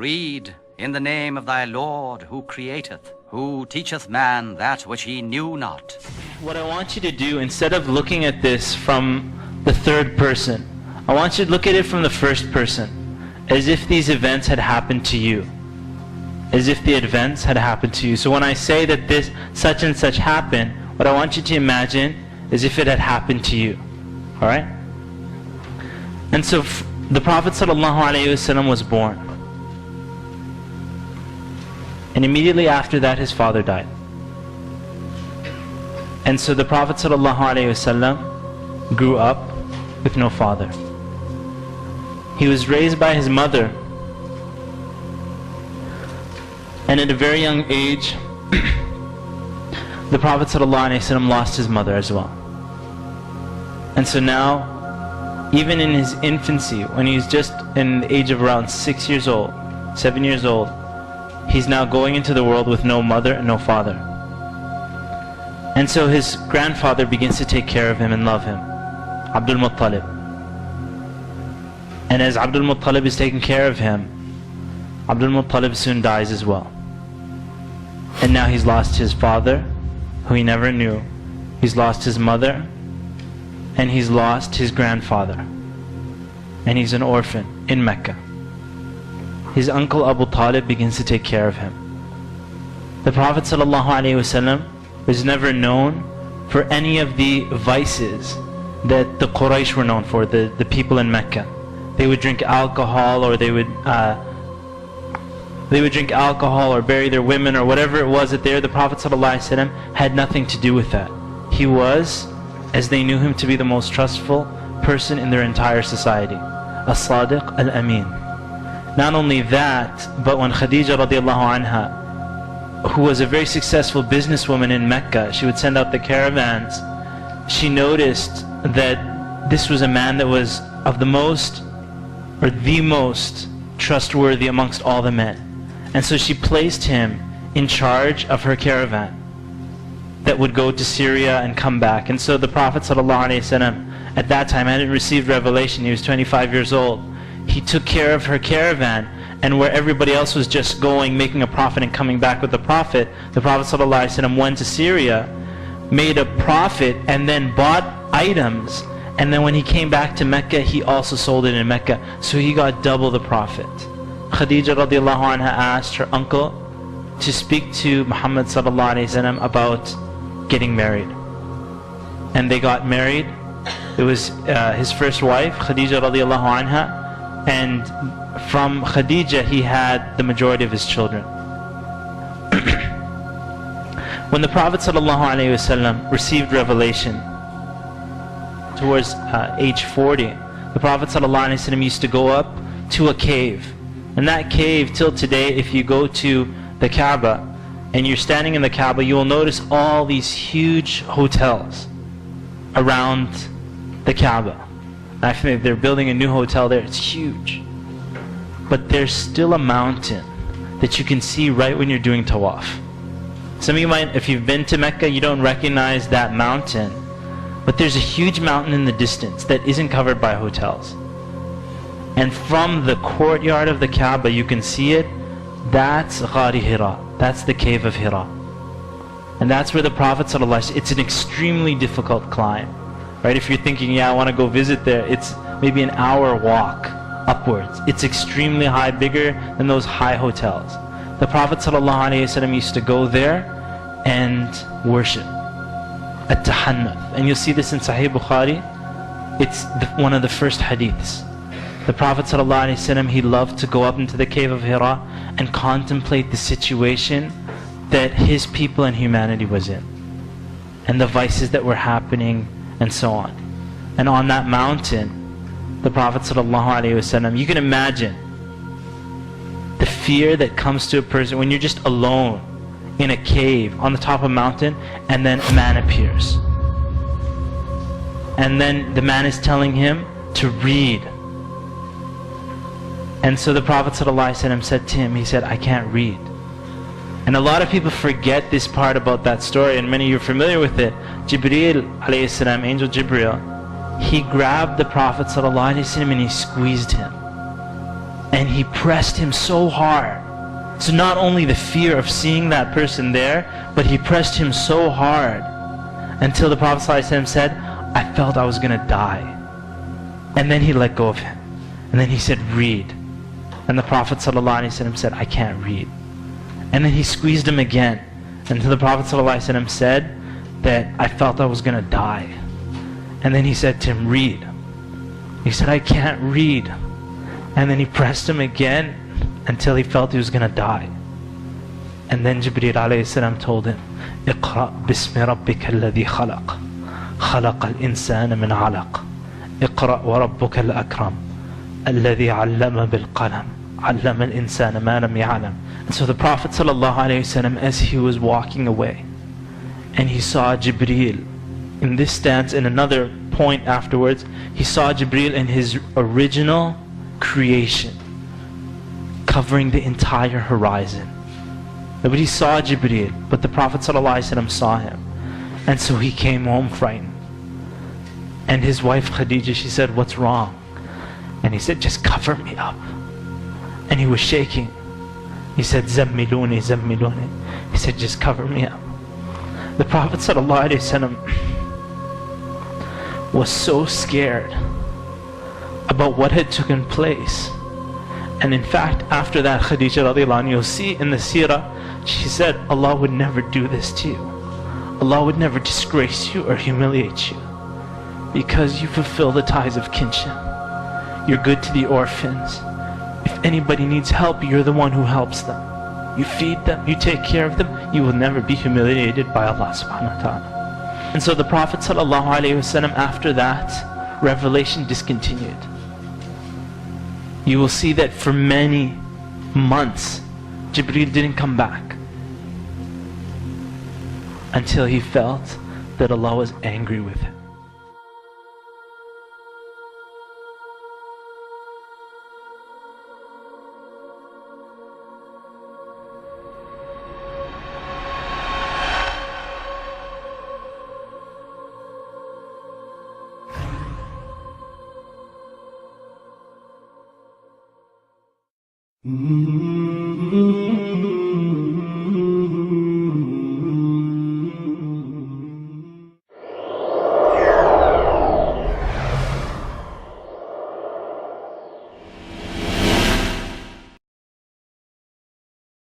Read in the name of thy Lord who createth, who teacheth man that which he knew not. What I want you to do, instead of looking at this from the third person, I want you to look at it from the first person, as if these events had happened to you. As if the events had happened to you. So when I say that this such and such happened, what I want you to imagine is if it had happened to you. Alright? And so the Prophet ﷺ was born. And immediately after that his father died. And so the Prophet ﷺ grew up with no father. He was raised by his mother. And at a very young age, the Prophet ﷺ lost his mother as well. And so now, even in his infancy, when he's just in the age of around 6 years old, 7 years old, he's now going into the world with no mother and no father. And so his grandfather begins to take care of him and love him, Abdul Muttalib. And as Abdul Muttalib is taking care of him, Abdul Muttalib soon dies as well. And now he's lost his father, who he never knew. He's lost his mother, and he's lost his grandfather. And he's an orphan in Mecca. His uncle Abu Talib begins to take care of him. The Prophet ﷺ was never known for any of the vices that the Quraysh were known for, the people in Mecca. They would drink alcohol, or they would drink alcohol or bury their women or whatever it was that they were. The Prophet ﷺ had nothing to do with that. He was, as they knew him to be, the most trustful person in their entire society. As-Sadiq al-Amin. Not only that, but when Khadija radiallahu anha, who was a very successful businesswoman in Mecca, she would send out the caravans, she noticed that this was a man that was of the most, or the most trustworthy amongst all the men. And so she placed him in charge of her caravan that would go to Syria and come back. And so the Prophet ﷺ at that time hadn't received revelation. He was 25 years old. He took care of her caravan, and where everybody else was just going, making a profit and coming back with the Prophet, the Prophet ﷺ went to Syria, made a profit, and then bought items. And then when he came back to Mecca, he also sold it in Mecca. So he got double the profit. Khadija radiallahu anha asked her uncle to speak to Muhammad ﷺ about getting married. And they got married. It was his first wife, Khadija radiallahu anha. And from Khadija he had the majority of his children. When the Prophet ﷺ received revelation towards age 40, the Prophet ﷺ used to go up to a cave. And that cave, till today, if you go to the Kaaba and you're standing in the Kaaba, you will notice all these huge hotels around the Kaaba. I think they're building a new hotel there. It's huge. But there's still a mountain that you can see right when you're doing tawaf. Some of you might, if you've been to Mecca, you don't recognize that mountain. But there's a huge mountain in the distance that isn't covered by hotels. And from the courtyard of the Kaaba, you can see it. That's Ghari Hira. That's the cave of Hira. And that's where the Prophet ﷺ, it's an extremely difficult climb. Right? If you're thinking, yeah, I want to go visit there, it's maybe an hour walk upwards. It's extremely high, bigger than those high hotels. The Prophet ﷺ used to go there and worship at Tahannuth. And you'll see this in Sahih Bukhari. It's one of the first hadiths. The Prophet ﷺ, he loved to go up into the cave of Hira and contemplate the situation that his people and humanity was in, and the vices that were happening, and so on. And on that mountain, the Prophet ﷺ, you can imagine the fear that comes to a person when you're just alone in a cave on the top of a mountain, and then a man appears. And then the man is telling him to read. And so the Prophet ﷺ said to him, he said, I can't read. And a lot of people forget this part about that story, and many of you are familiar with it. Jibreel alayhi salam, Angel Jibreel, he grabbed the Prophet ﷺ and he squeezed him. and he pressed him so hard. So not only the fear of seeing that person there, but he pressed him so hard until the Prophet ﷺ said, I felt I was going to die. And then he let go of him. And then he said, read. And the Prophet ﷺ said, I can't read. And then he squeezed him again until the Prophet ﷺ said that I felt I was going to die. And then he said to him, read. He said, I can't read. And then he pressed him again until he felt he was going to die. And then Jibreel alayhi salam told him, اقرأ بسم ربك الذي خلق خلق الإنسان من علق اقرأ وربك الأكرم الذي علم بالقلم علم الإنسان ما لم يعلم. And so the Prophet ﷺ, as he was walking away, and he saw Jibreel in this stance, in another point afterwards, he saw Jibreel in his original creation, covering the entire horizon. Nobody saw Jibreel, but the Prophet ﷺ saw him. And so he came home frightened. And his wife Khadija, she said, what's wrong? And he said, just cover me up. And he was shaking. He said, Zammiluni, Zammiluni. He said, just cover me up. The Prophet ﷺ was so scared about what had taken place. And in fact, after that, Khadija radiallahu anha, you'll see in the seerah, she said, Allah would never do this to you. Allah would never disgrace you or humiliate you, because you fulfill the ties of kinship. You're good to the orphans. If anybody needs help, you're the one who helps them. You feed them, you take care of them, you will never be humiliated by Allah subhanahu wa ta'ala. And so the Prophet sallallahu alayhi wasallam, after that, revelation discontinued. You will see that for many months, Jibreel didn't come back until he felt that Allah was angry with him. Mm-hmm.